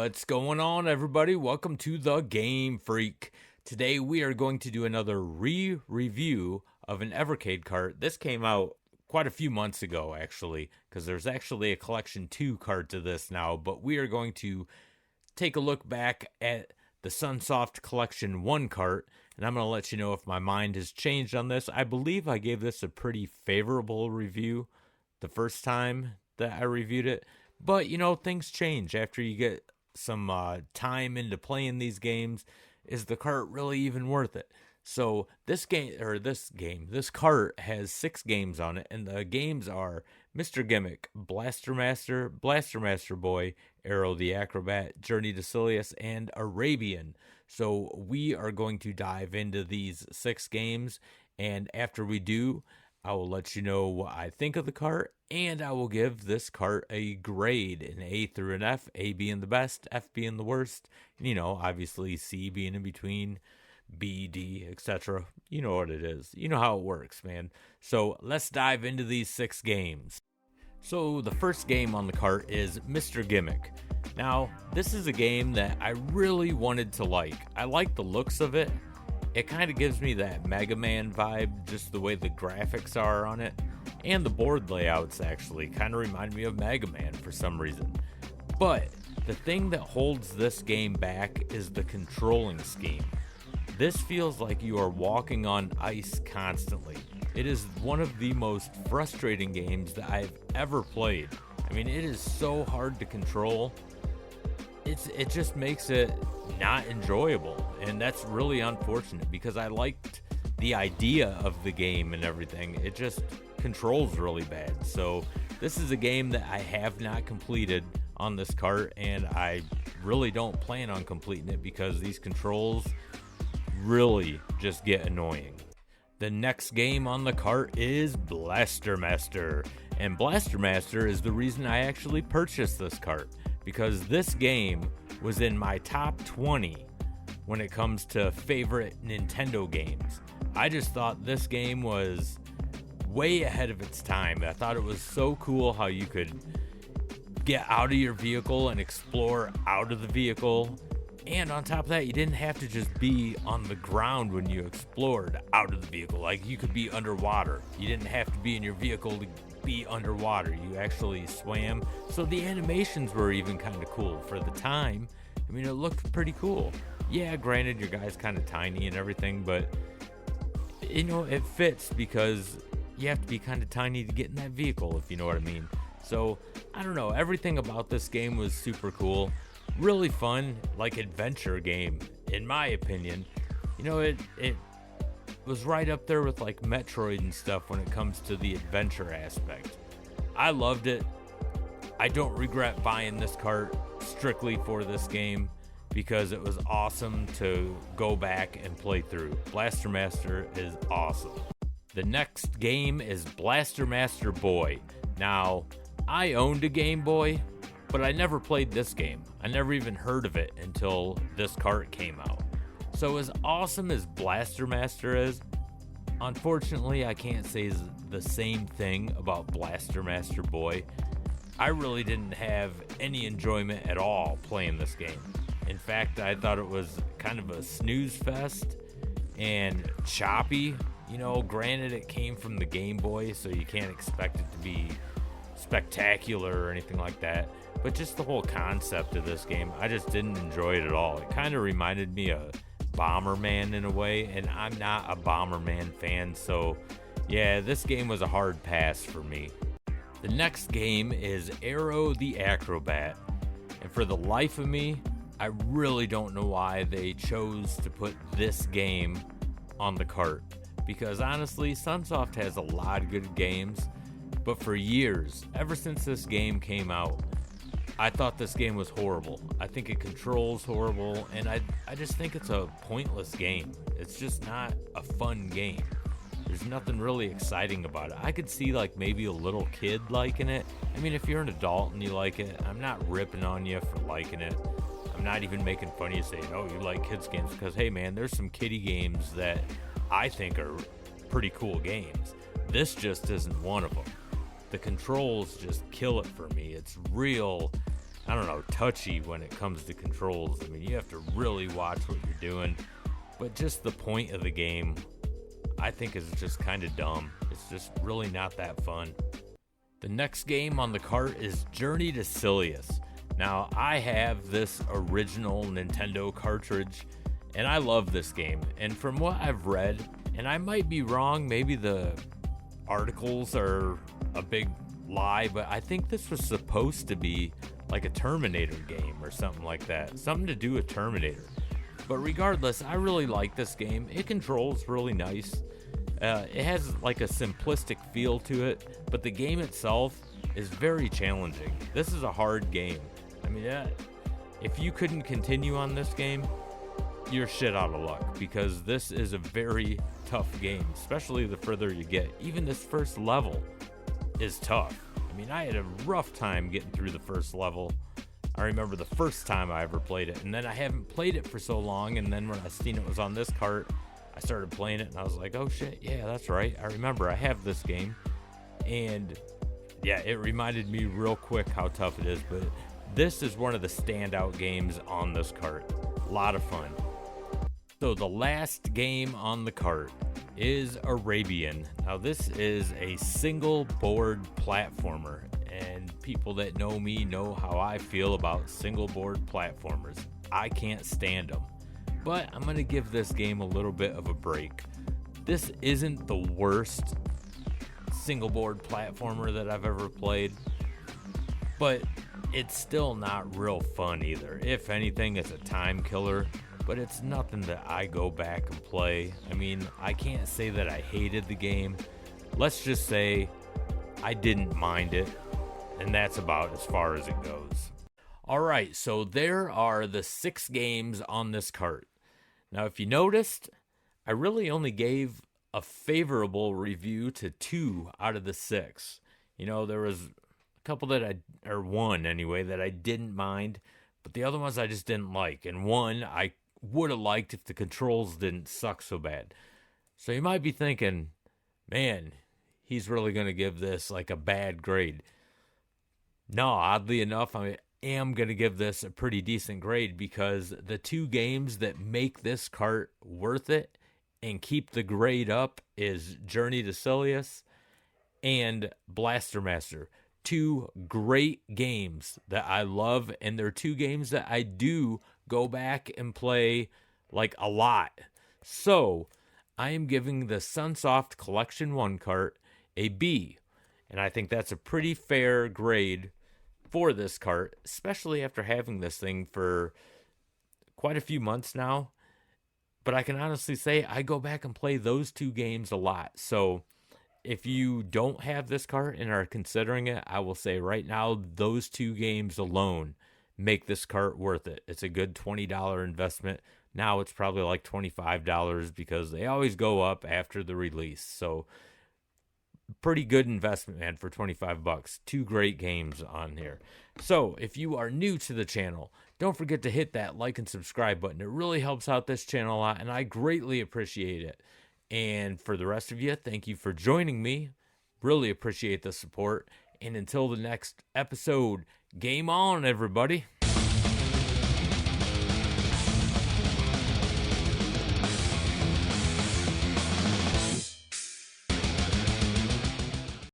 What's going on, everybody? Welcome to the GameFreak. Today we are going to do another review of an Evercade cart. This came out quite a few months ago, actually, because there's actually a Collection 2 cart to this now, but we are going to take a look back at the Sunsoft Collection 1 cart, and I'm going to let you know if my mind has changed on this. I believe I gave this a pretty favorable review the first time that I reviewed it. But, you know, things change after you get some time into playing these games. Is the cart really even worth it? So this cart has 6 games on it, and the games are Mr. Gimmick, Blaster Master Boy, Arrow the Acrobat, Journey to Silius, and Arabian. So we are going to dive into these 6 games, and after we do, I will let you know what I think of the cart, and I will give this cart a grade, an A through an F, A being the best, F being the worst, and, you know, obviously C being in between, B, D, etc. You know what it is. You know how it works, man. So let's dive into these 6 games. So the first game on the cart is Mr. Gimmick. Now, this is a game that I really wanted to like. I like the looks of it. It kind of gives me that Mega Man vibe, just the way the graphics are on it. And the board layouts actually kind of remind me of Mega Man for some reason. But the thing that holds this game back is the controlling scheme. This feels like you are walking on ice constantly. It is one of the most frustrating games that I've ever played. I mean, it is so hard to control. It just makes it not enjoyable, and that's really unfortunate because I liked the idea of the game and everything. It just controls really bad. So this is a game that I have not completed on this cart, and I really don't plan on completing it because these controls really just get annoying. The next game on the cart is Blaster Master, and Blaster Master is the reason I actually purchased this cart, because this game was in my top 20 when it comes to favorite Nintendo games. I just thought this game was way ahead of its time. I thought it was so cool how you could get out of your vehicle and explore out of the vehicle. And on top of that, you didn't have to just be on the ground when you explored out of the vehicle. Like, you could be underwater. You didn't have to be in your vehicle to be underwater. You actually swam. So the animations were even kind of cool for the time. I mean, it looked pretty cool. Yeah, granted, your guy's kind of tiny and everything, but, you know, it fits because you have to be kind of tiny to get in that vehicle, if you know what I mean. So, I don't know. Everything about this game was super cool. Really fun, like, adventure game, in my opinion. You know, it was right up there with, like, Metroid and stuff when it comes to the adventure aspect. I loved it. I don't regret buying this cart strictly for this game because it was awesome to go back and play through. Blaster Master is awesome. The next game is Blaster Master Boy. Now, I owned a Game Boy, but I never played this game. I never even heard of it until this cart came out. So as awesome as Blaster Master is, unfortunately I can't say the same thing about Blaster Master Boy. I really didn't have any enjoyment at all playing this game. In fact, I thought it was kind of a snooze fest and choppy. You know, granted it came from the Game Boy, so you can't expect it to be spectacular or anything like that. But just the whole concept of this game, I just didn't enjoy it at all. It kind of reminded me of Bomberman in a way, and I'm not a Bomberman fan, so yeah, this game was a hard pass for me. The next game is Arrow the Acrobat, and for the life of me, I really don't know why they chose to put this game on the cart, because honestly, Sunsoft has a lot of good games, but for years, ever since this game came out, I thought this game was horrible. I think it controls horrible, and I just think it's a pointless game. It's just not a fun game. There's nothing really exciting about it. I could see, like, maybe a little kid liking it. I mean, if you're an adult and you like it, I'm not ripping on you for liking it. I'm not even making fun of you saying, oh, you like kids games, because, hey, man, there's some kiddie games that I think are pretty cool games. This just isn't one of them. The controls just kill it for me. It's real I don't know, touchy when it comes to controls. I mean, you have to really watch what you're doing. But just the point of the game, I think, is just kind of dumb. It's just really not that fun. The next game on the cart is Journey to Silius. Now, I have this original Nintendo cartridge, and I love this game. And from what I've read, and I might be wrong, maybe the articles are a big lie, but I think this was supposed to be like a Terminator game or something like that. Something to do with Terminator. But regardless, I really like this game. It controls really nice. It has like a simplistic feel to it, but the game itself is very challenging. This is a hard game. I mean, if you couldn't continue on this game, you're shit out of luck, because this is a very tough game, especially the further you get. Even this first level is tough. I mean, I had a rough time getting through the first level. I remember the first time I ever played it, and then I haven't played it for so long, and then when I seen it was on this cart, I started playing it, and I was like, oh shit, yeah, that's right. I remember I have this game. And yeah, it reminded me real quick how tough it is, but this is one of the standout games on this cart. A lot of fun. So the last game on the cart is Arabian. Now this is a single board platformer, and people that know me know how I feel about single board platformers. I can't stand them, but I'm going to give this game a little bit of a break. This isn't the worst single board platformer that I've ever played, but it's still not real fun either. If anything, it's a time killer, but it's nothing that I go back and play. I mean, I can't say that I hated the game. Let's just say I didn't mind it, and that's about as far as it goes. Alright, so there are the 6 games on this cart. Now, if you noticed, I really only gave a favorable review to 2 out of the 6. You know, there was a couple or one anyway, that I didn't mind, but the other ones I just didn't like. And one I would have liked if the controls didn't suck so bad. So you might be thinking, man, he's really going to give this like a bad grade. No, oddly enough, I am going to give this a pretty decent grade, because the 2 games that make this cart worth it and keep the grade up is Journey to Silius and Blaster Master. 2 great games that I love, and they're 2 games that I do go back and play like a lot. So I am giving the Sunsoft Collection 1 cart a B, and I think that's a pretty fair grade for this cart, especially after having this thing for quite a few months now. But I can honestly say I go back and play those 2 games a lot. So if you don't have this cart and are considering it, I will say right now, those 2 games alone make this cart worth it. It's a good $20 investment. Now it's probably like $25, because they always go up after the release. So pretty good investment, man, for $25. 2 great games on here. So if you are new to the channel, don't forget to hit that like and subscribe button. It really helps out this channel a lot, and I greatly appreciate it. And for the rest of you, thank you for joining me. Really appreciate the support. And until the next episode, game on, everybody.